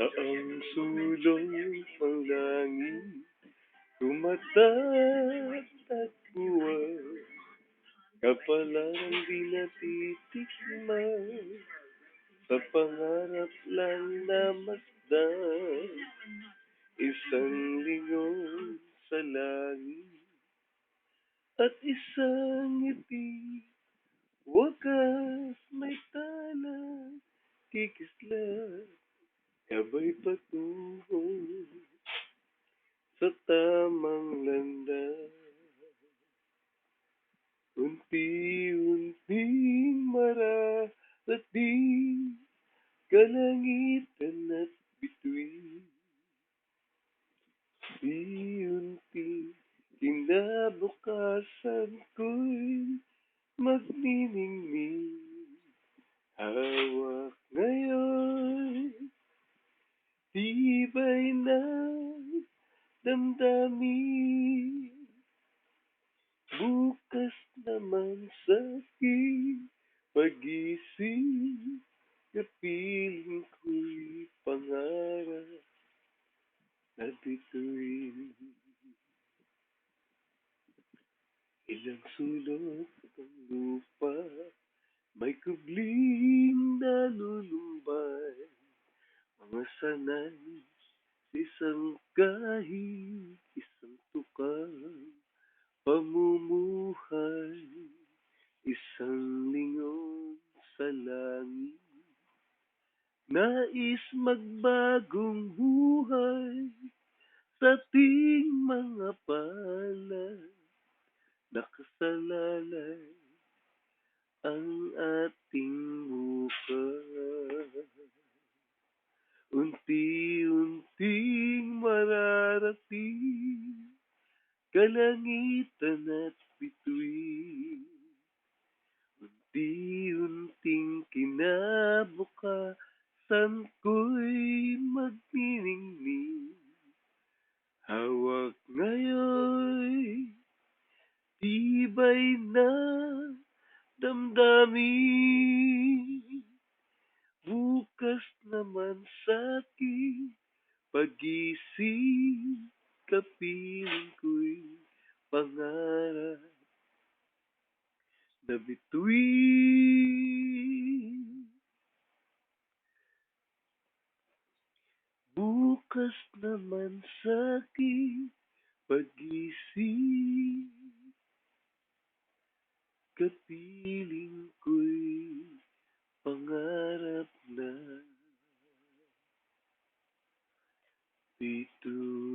Saang sulong ng langit, tumatatagpuan, kapalang di natitikman, sa pangarap lang na masdan, isang lingon sa langit, at isang ngiti, wakas may talang kikislat, sabay patungo sa tamang landas. Unti-unting mararating kalangitan at bituin. Unti-unting kinabukasan ko'y magniningning. Hawak ngayon, tibay ng damdamin. Bukas naman sa aking pag-isip, kapiling ko'y pangarap na bituin. Ilang sulok ng lupa, may kubling nalulumbay, mga sanay sa isang kahit isang tukang pamumuhay, isang lingon sa langit, nais magbagong buhay sa ating mga palad, nakasalalay ang ating bukas. Unti-unting mararating kalangitan at bituin. Unti-unting kinabukasan ko'y magniningning. Hawak ngayon, tibay na damdamin. Bukas naman sa'king pag-isip, kapiling ko'y pangarap na bituin. Bukas naman sa'king pag-isip, kapiling ko'y pangarap na bituin.